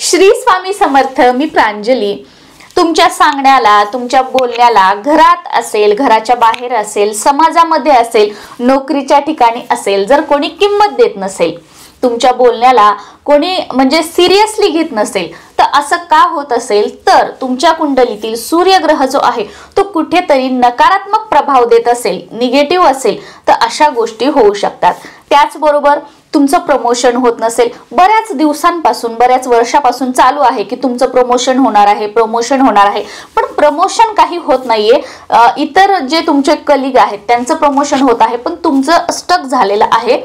श्री स्वामी समर्थ. मी प्रांजली. तुमच्या सांगण्याला, तुमच्या बोलण्याला, घरात असेल, घराच्या बाहेर असेल, समाजामध्ये असेल, नोकरीच्या ठिकाणी असेल, जर कोणी किंमत देत नसेल, तुमच्या बोलण्याला कोणी म्हणजे सिरियसली घेत नसेल, तर असं का होत असेल? तर तुमच्या कुंडलीतील सूर्यग्रह जो आहे तो कुठेतरी नकारात्मक प्रभाव देत असेल, निगेटिव्ह असेल, तर अशा गोष्टी होऊ शकतात. त्याचबरोबर तुमचं प्रमोशन होत नसेल, बऱ्याच दिवसांपासून, बऱ्याच वर्षापासून चालू आहे की तुमचं प्रमोशन होणार आहे, प्रमोशन होणार आहे, पण प्रमोशन काही होत नाहीये. इतर जे तुमचे कलिग आहेत त्यांचं प्रमोशन होत आहे, पण तुमचं स्टक झालेलं आहे,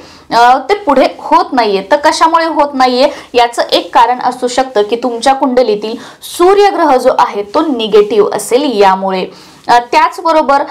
ते पुढे होत नाहीये. तर कशामुळे होत नाहीये याचं एक कारण असू शकतं की तुमच्या कुंडलीतील सूर्यग्रह जो आहे तो निगेटिव्ह असेल यामुळे. त्याचबरोबर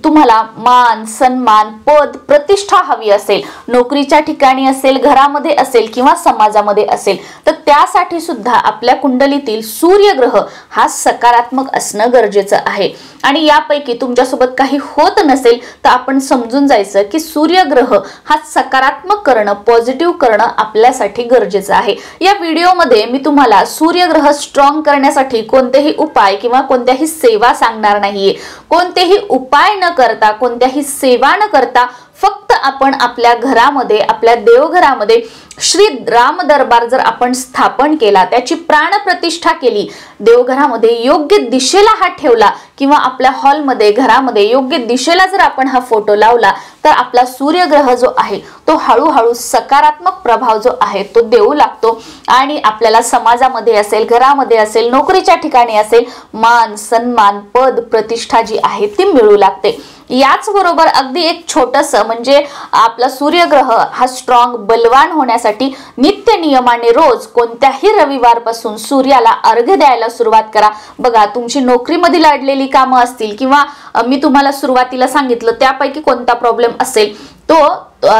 तुम्हाला मान, सन्मान, पद, प्रतिष्ठा हवी असेल, नोकरीच्या ठिकाणी असेल, घरामध्ये असेल किंवा समाजामध्ये असेल, तर त्यासाठी सुद्धा आपल्या कुंडलीतील सूर्यग्रह हा सकारात्मक असणं गरजेचं आहे. आणि यापैकी तुमच्यासोबत काही होत नसेल तर आपण समजून जायचं की सूर्यग्रह हा सकारात्मक करणं, पॉझिटिव्ह करणं आपल्यासाठी गरजेचं आहे. या व्हिडिओमध्ये मी तुम्हाला सूर्यग्रह स्ट्रॉंग करण्यासाठी कोणतेही उपाय किंवा कोणत्याही सेवा सांगणार नाहीये. कोणतेही उपाय न करता, कोणत्याही सेवा न करता फक्त आपण आपल्या घरामध्ये, आपल्या देवघरामध्ये श्री राम दरबार जर आपण स्थापन केला, त्याची प्राणप्रतिष्ठा केली, देवघरामध्ये योग्य दिशेला हात ठेवला किंवा आपल्या हॉलमध्ये, घरामध्ये योग्य दिशेला जर आपण हा फोटो लावला, तर आपला सूर्यग्रह जो आहे तो हळूहळू सकारात्मक प्रभाव जो आहे तो देऊ लागतो आणि आपल्याला समाजामध्ये असेल, घरामध्ये असेल, नोकरीच्या ठिकाणी असेल, मान, सन्मान, पद, प्रतिष्ठा जी आहे ती मिळू लागते. याच बरोबर अगदी एक छोटस म्हणजे आपला सूर्यग्रह हा स्ट्रॉंग, बलवान होण्यासाठी नित्य नियमाने रोज कोणत्याही रविवारपासून सूर्याला अर्घ्य द्यायला सुरुवात करा. बघा, तुमची नोकरीमधील अडलेली कामं असतील किंवा मी तुम्हाला सुरुवातीला सांगितलं त्यापैकी कोणता प्रॉब्लेम असेल तो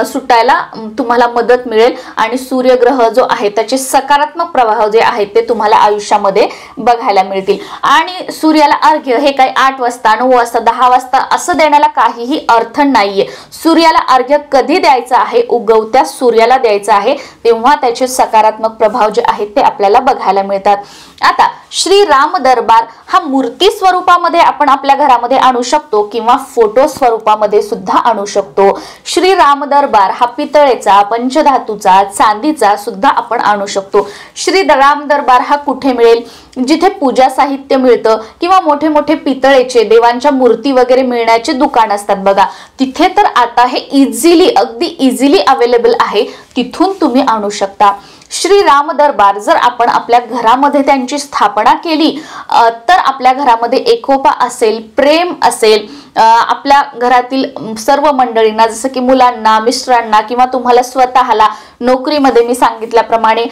सुटायला तुम्हाला मदत मिळेल आणि सूर्यग्रह जो आहे त्याचे सकारात्मक प्रभाव जे आहेत ते तुम्हाला आयुष्यामध्ये बघायला मिळतील. आणि सूर्याला अर्घ्य हे काही 8 वाजता, 9 वाजता, 10 वाजता असं देण्याला काहीही अर्थ नाहीये. सूर्याला अर्घ्य कधी द्यायचं आहे? उगवत्या सूर्याला द्यायचं आहे, तेव्हा त्याचे सकारात्मक प्रभाव जे आहेत ते आपल्याला बघायला मिळतात. आता श्री राम दरबार हा मूर्ती स्वरूपामध्ये आपण आपल्या घरामध्ये आणू शकतो किंवा फोटो स्वरूपामध्ये सुद्धा आणू शकतो. श्री राम दरबार हा पितळेचा, पंचधातूचा, चांदीचा सुद्धा आपण आणू शकतो. श्री राम दरबार हा कुठे मिळेल? जिथे पूजा साहित्य मिळतं किंवा मोठे मोठे पितळेचे देवांच्या मूर्ती वगैरे मिळण्याचे दुकान असतात बघा, तिथे तर आता हे इझिली, अगदी इझिली अवेलेबल आहे, तिथून तुम्ही आणू शकता. श्री राम दरबार जर आपण आपल्या घरामध्ये त्यांची स्थापना केली तर आपल्या घरामध्ये एकोपा असेल, प्रेम असेल, आपल्या घरातील सर्व मंडळींना, जसं की मुलांना, मिस्टरांना किंवा तुम्हाला स्वतःला नोकरीमध्ये मी सांगितल्याप्रमाणे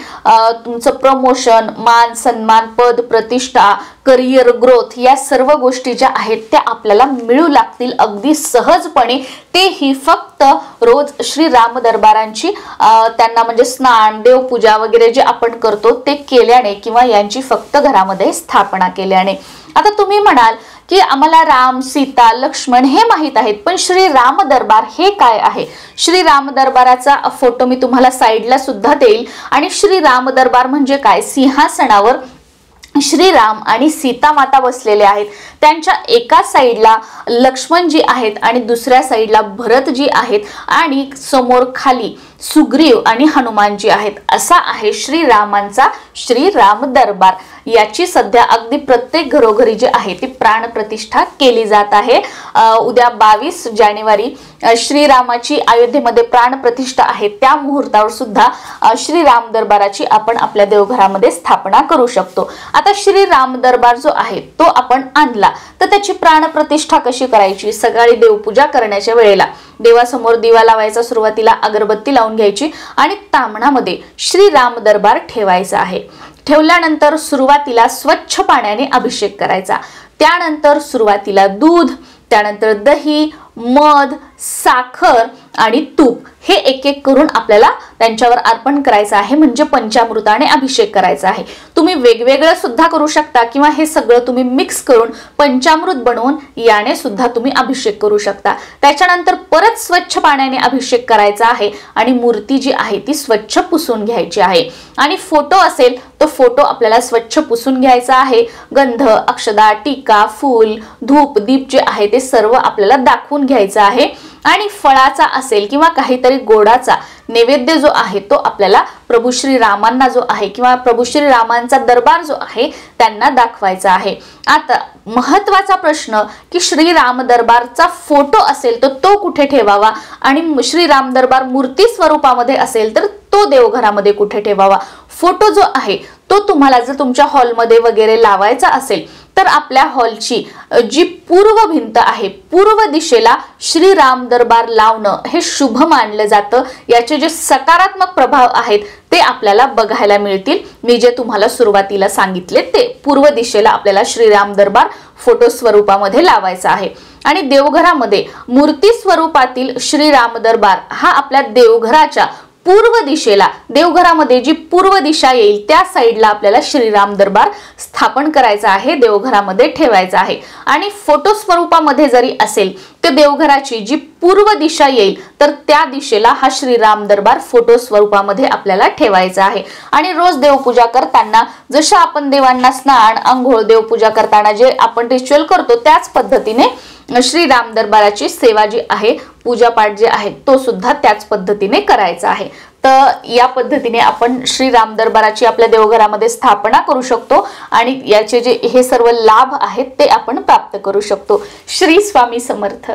तुमचं प्रमोशन, मान, सन्मान, पद, प्रतिष्ठा, करिअर ग्रोथ या सर्व गोष्टी ज्या आहेत त्या आपल्याला मिळू लागतील अगदी सहजपणे. तेही फक्त रोज श्री राम दरबारांची त्यांना म्हणजे स्नान, देवपूजा वगैरे जे आपण करतो ते केल्याने किंवा यांची फक्त घरामध्ये स्थापना केल्याने. आता तुम्ही म्हणाल की आम्हाला राम, सीता, लक्ष्मण हे माहित आहेत, पण श्री राम दरबार हे काय आहे? श्री राम दरबाराचा फोटो मी तुम्हाला साईडला सुद्धा देईल. आणि श्री राम दरबार म्हणजे काय? सिंहासनावर श्रीराम आणि सीता माता बसलेले आहेत, त्यांच्या एका साईडला लक्ष्मणजी आहेत आणि दुसऱ्या साईडला भरतजी आहेत आणि समोर खाली सुग्रीव आणि हनुमानजी आहेत. असा आहे श्रीरामांचा श्री राम दरबार. याची सध्या अगदी प्रत्येक घरोघरी जे आहे ती प्राणप्रतिष्ठा केली जात आहे. उद्या 22 जानेवारी श्रीरामाची अयोध्येमध्ये प्राणप्रतिष्ठा आहे, त्या मुहूर्तावर सुद्धा श्री राम दरबाराची आपण आपल्या देवघरामध्ये स्थापना करू शकतो. आता श्री राम दरबार जो आहे तो आपण आणला तर त्याची प्राणप्रतिष्ठा कशी करायची? सकाळी देवपूजा करण्याच्या वेळेला देवासमोर दिवा लावायचा, सुरुवातीला अगरबत्ती लावून घ्यायची आणि तामणामध्ये श्री राम दरबार ठेवायचा आहे. ठेवल्यानंतर सुरुवातीला स्वच्छ पाण्याने अभिषेक करायचा, त्यानंतर सुरुवातीला दूध, त्यानंतर दही, मध, साखर आणि तूप हे एक एक करून आपल्याला त्यांच्यावर अर्पण करायचं आहे, म्हणजे पंचामृताने अभिषेक करायचा आहे। तुम्ही वेगवेगळं सुद्धा करू शकता किंवा हे सगळं तुम्ही मिक्स करून पंचामृत बनवून याने सुद्धा तुम्ही अभिषेक करू शकता। त्याच्यानंतर परत स्वच्छ पाण्याने अभिषेक करायचा आहे आणि मूर्ती जी आहे ती स्वच्छ पुसून घ्यायची आहे। आणि फोटो असेल तो फोटो आपल्याला स्वच्छ पुसून घ्यायचा आहे। गंध, अक्षदा, टीका, फूल, धूप, दीप जे आहे ते सर्व आपल्याला दाखवून घ्यायचं आहे। आणि फळाचा असेल किंवा काहीतरी गोडाचा नैवेद्य जो आहे तो आपल्याला प्रभू श्री रामांना जो आहे किंवा प्रभू श्री रामांचा दरबार जो आहे त्यांना दाखवायचा आहे। आता महत्त्वाचा प्रश्न की श्री राम दरबारचा फोटो असेल तर तो कुठे ठेवावा आणि श्री राम दरबार मूर्ती स्वरूपामध्ये असेल तर तो देवघरामध्ये कुठे ठेवावा। फोटो जो आहे तो तुम्हाला जर तुमच्या हॉलमध्ये वगैरे लावायचा असेल तर आपल्या हॉलची जी पूर्व भिंत आहे पूर्व दिशेला श्री राम दरबार लावणं हे शुभ मानलं जातं। याचे जे सकारात्मक प्रभाव आहेत ते आपल्याला बघायला मिळतील। मी जे तुम्हाला सुरुवातीला सांगितले ते पूर्व दिशेला आपल्याला श्री राम दरबार फोटो स्वरूपामध्ये लावायचा आहे। आणि देवघरामध्ये मूर्ती स्वरूपातील श्री राम दरबार हा आपल्या देवघराच्या पूर्व दिशेला देवघरामध्ये जी पूर्व दिशा येईल त्या साइडला आपल्याला श्रीराम दरबार स्थापन करायचा आहे, देवघरामध्ये ठेवायचा आहे। आणि फोटो स्वरूपामध्ये जरी असेल तर देवघराची जी पूर्व दिशा येईल तर त्या दिशेला हा श्रीराम दरबार फोटो स्वरूपामध्ये आपल्याला ठेवायचा आहे। आणि रोज देवपूजा करताना जशा आपण देवांना स्नान, अंघोळ, देवपूजा करताना जे आपण रिच्युअल करतो त्याच पद्धतीने श्री राम दरबाराची सेवा जी आहे, पूजा पाठ जे आहे तो सुद्धा त्याच पद्धतीने करायचा आहे। तर या पद्धतीने आपण श्री राम दरबाराची आपल्या देवघरामध्ये स्थापना करू शकतो आणि याचे जे हे सर्व लाभ आहेत ते आपण प्राप्त करू शकतो। श्री स्वामी समर्थ।